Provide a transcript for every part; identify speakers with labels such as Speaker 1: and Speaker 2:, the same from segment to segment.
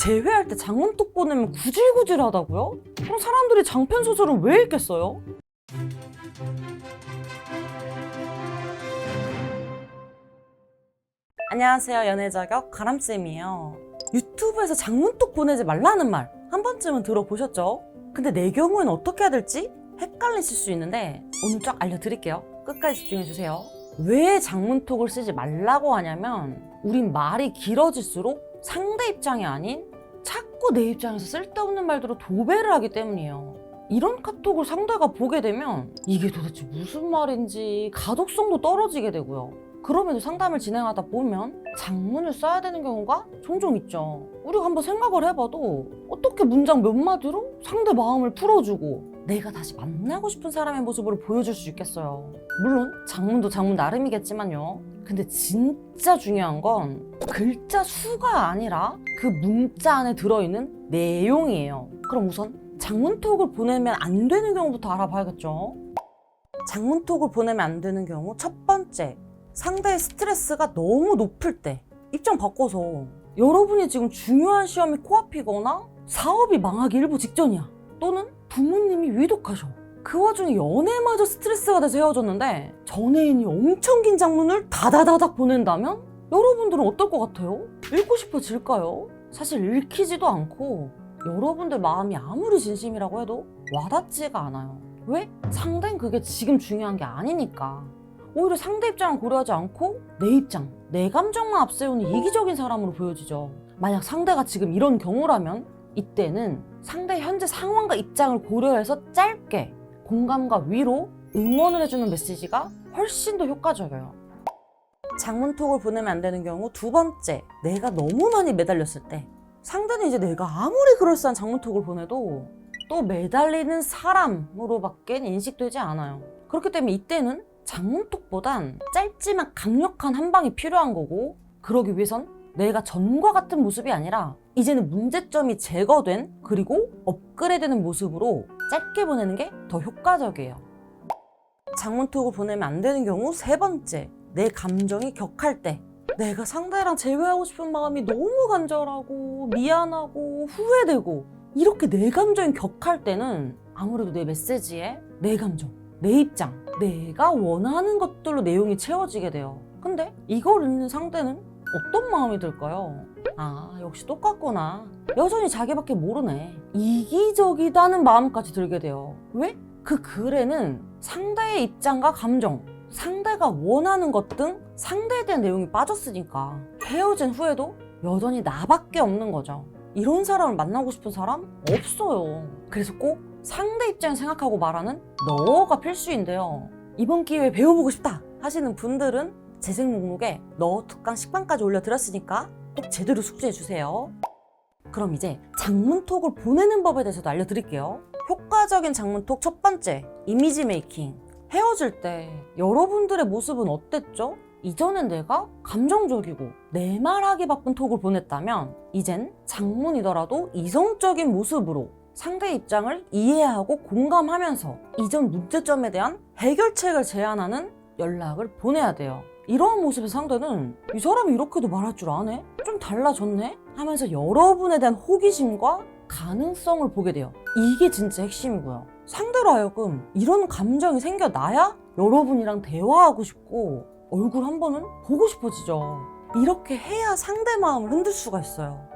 Speaker 1: 재회할 때 장문톡 보내면 구질구질하다고요? 그럼 사람들이 장편 소설은 왜 읽겠어요? 안녕하세요, 연애자격 가람쌤이에요. 유튜브에서 장문톡 보내지 말라는 말 한 번쯤은 들어보셨죠? 근데 내 경우에는 어떻게 해야 될지 헷갈리실 수 있는데 오늘 쫙 알려드릴게요. 끝까지 집중해주세요. 왜 장문톡을 쓰지 말라고 하냐면 우린 말이 길어질수록 상대 입장이 아닌 자꾸 내 입장에서 쓸데없는 말들로 도배를 하기 때문이에요. 이런 카톡을 상대가 보게 되면 이게 도대체 무슨 말인지 가독성도 떨어지게 되고요. 그럼에도 상담을 진행하다 보면 장문을 써야 되는 경우가 종종 있죠. 우리가 한번 생각을 해봐도 어떻게 문장 몇 마디로 상대 마음을 풀어주고 내가 다시 만나고 싶은 사람의 모습으로 보여줄 수 있겠어요. 물론 장문도 장문 나름이겠지만요. 근데 진짜 중요한 건 글자 수가 아니라 그 문자 안에 들어있는 내용이에요. 그럼 우선 장문톡을 보내면 안 되는 경우부터 알아봐야겠죠. 장문톡을 보내면 안 되는 경우 첫 번째, 상대의 스트레스가 너무 높을 때. 입장 바꿔서 여러분이 지금 중요한 시험이 코앞이거나 사업이 망하기 일보 직전이야. 또는 부모님이 위독하셔. 그 와중에 연애마저 스트레스가 돼서 헤어졌는데 전 애인이 엄청 긴 장문을 다다다닥 보낸다면 여러분들은 어떨 것 같아요? 읽고 싶어질까요? 사실 읽히지도 않고 여러분들 마음이 아무리 진심이라고 해도 와닿지가 않아요. 왜? 상대는 그게 지금 중요한 게 아니니까. 오히려 상대 입장을 고려하지 않고 내 입장, 내 감정만 앞세우는 이기적인 사람으로 보여지죠. 만약 상대가 지금 이런 경우라면 이때는 상대의 현재 상황과 입장을 고려해서 짧게 공감과 위로, 응원을 해주는 메시지가 훨씬 더 효과적이에요. 장문톡을 보내면 안 되는 경우 두 번째, 내가 너무 많이 매달렸을 때. 상대는 이제 내가 아무리 그럴싸한 장문톡을 보내도 또 매달리는 사람으로밖에 인식되지 않아요. 그렇기 때문에 이때는 장문톡보단 짧지만 강력한 한 방이 필요한 거고, 그러기 위해선 내가 전과 같은 모습이 아니라 이제는 문제점이 제거된 그리고 업그레이드되는 모습으로 짧게 보내는 게 더 효과적이에요. 장문톡을 보내면 안 되는 경우 세 번째, 내 감정이 격할 때. 내가 상대랑 재회하고 싶은 마음이 너무 간절하고 미안하고 후회되고 이렇게 내 감정이 격할 때는 아무래도 내 메시지에 내 감정, 내 입장, 내가 원하는 것들로 내용이 채워지게 돼요. 근데 이걸 읽는 상대는 어떤 마음이 들까요? 아, 역시 똑같구나. 여전히 자기밖에 모르네. 이기적이다는 마음까지 들게 돼요. 왜? 그 글에는 상대의 입장과 감정, 상대가 원하는 것 등 상대에 대한 내용이 빠졌으니까 헤어진 후에도 여전히 나밖에 없는 거죠. 이런 사람을 만나고 싶은 사람? 없어요. 그래서 꼭 상대 입장 생각하고 말하는 너가 필수인데요. 이번 기회에 배워보고 싶다 하시는 분들은 재생 목록에 너 특강 10강까지 올려드렸으니까 꼭 제대로 숙지해주세요. 그럼 이제 장문톡을 보내는 법에 대해서도 알려드릴게요. 효과적인 장문톡 첫 번째, 이미지 메이킹. 헤어질 때 여러분들의 모습은 어땠죠? 이전엔 내가 감정적이고 내 말하기 바쁜 톡을 보냈다면 이젠 장문이더라도 이성적인 모습으로 상대의 입장을 이해하고 공감하면서 이전 문제점에 대한 해결책을 제안하는 연락을 보내야 돼요. 이러한 모습의 상대는 이 사람이 이렇게도 말할 줄 아네? 좀 달라졌네? 하면서 여러분에 대한 호기심과 가능성을 보게 돼요. 이게 진짜 핵심이고요. 상대로 하여금 이런 감정이 생겨나야 여러분이랑 대화하고 싶고 얼굴 한 번은 보고 싶어지죠. 이렇게 해야 상대 마음을 흔들 수가 있어요.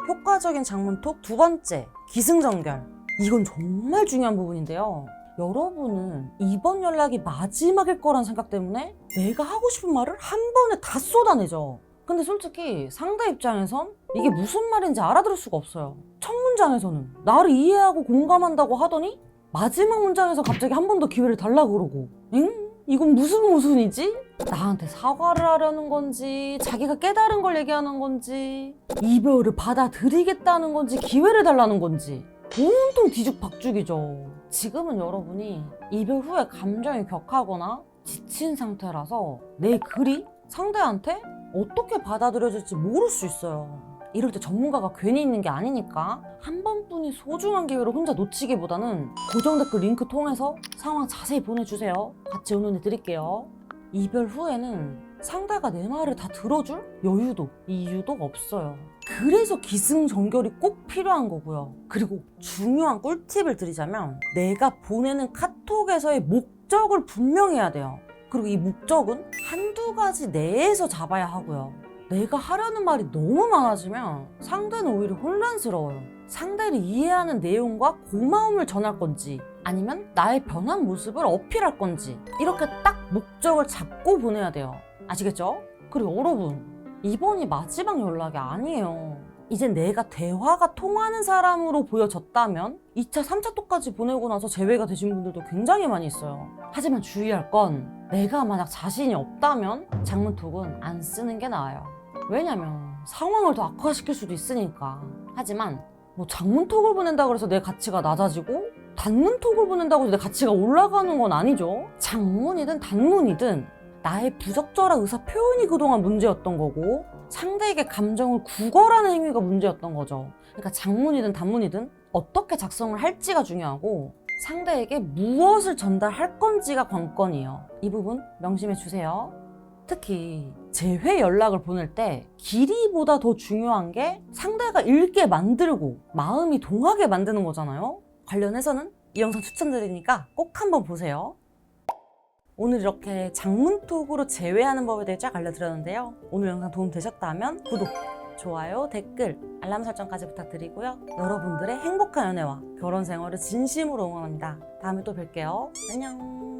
Speaker 1: 효과적인 장문톡 두 번째, 기승전결. 이건 정말 중요한 부분인데요. 여러분은 이번 연락이 마지막일 거란 생각 때문에 내가 하고 싶은 말을 한 번에 다 쏟아내죠. 근데 솔직히 상대 입장에선 이게 무슨 말인지 알아들을 수가 없어요. 첫 문장에서는 나를 이해하고 공감한다고 하더니 마지막 문장에서 갑자기 한 번 더 기회를 달라고 그러고, 응? 이건 무슨이지? 나한테 사과를 하려는 건지 자기가 깨달은 걸 얘기하는 건지 이별을 받아들이겠다는 건지 기회를 달라는 건지 온통 뒤죽박죽이죠. 지금은 여러분이 이별 후에 감정이 격하거나 지친 상태라서 내 글이 상대한테 어떻게 받아들여질지 모를 수 있어요. 이럴 때 전문가가 괜히 있는 게 아니니까 한 번뿐인 소중한 기회를 혼자 놓치기보다는 고정 댓글 링크 통해서 상황 자세히 보내주세요. 같이 의논해 드릴게요. 이별 후에는 상대가 내 말을 다 들어줄 여유도 이유도 없어요. 그래서 기승전결이 꼭 필요한 거고요. 그리고 중요한 꿀팁을 드리자면 내가 보내는 카톡에서의 목적을 분명히 해야 돼요. 그리고 이 목적은 한두 가지 내에서 잡아야 하고요. 내가 하려는 말이 너무 많아지면 상대는 오히려 혼란스러워요. 상대를 이해하는 내용과 고마움을 전할 건지 아니면 나의 변한 모습을 어필할 건지 이렇게 딱 목적을 잡고 보내야 돼요. 아시겠죠? 그리고 여러분, 이번이 마지막 연락이 아니에요. 이제 내가 대화가 통하는 사람으로 보여졌다면 2차, 3차 톡까지 보내고 나서 제외가 되신 분들도 굉장히 많이 있어요. 하지만 주의할 건 내가 만약 자신이 없다면 장문톡은 안 쓰는 게 나아요. 왜냐면 상황을 더 악화시킬 수도 있으니까. 하지만 뭐 장문톡을 보낸다고 해서 내 가치가 낮아지고 단문톡을 보낸다고 해서 내 가치가 올라가는 건 아니죠. 장문이든 단문이든 나의 부적절한 의사 표현이 그동안 문제였던 거고 상대에게 감정을 구걸하는 행위가 문제였던 거죠. 그러니까 장문이든 단문이든 어떻게 작성을 할지가 중요하고 상대에게 무엇을 전달할 건지가 관건이에요. 이 부분 명심해 주세요. 특히 재회 연락을 보낼 때 길이보다 더 중요한 게 상대가 읽게 만들고 마음이 동하게 만드는 거잖아요. 관련해서는 이 영상 추천드리니까 꼭 한번 보세요. 오늘 이렇게 장문톡으로 제외하는 법에 대해 쫙 알려드렸는데요. 오늘 영상 도움 되셨다면 구독, 좋아요, 댓글, 알람 설정까지 부탁드리고요. 여러분들의 행복한 연애와 결혼 생활을 진심으로 응원합니다. 다음에 또 뵐게요. 안녕.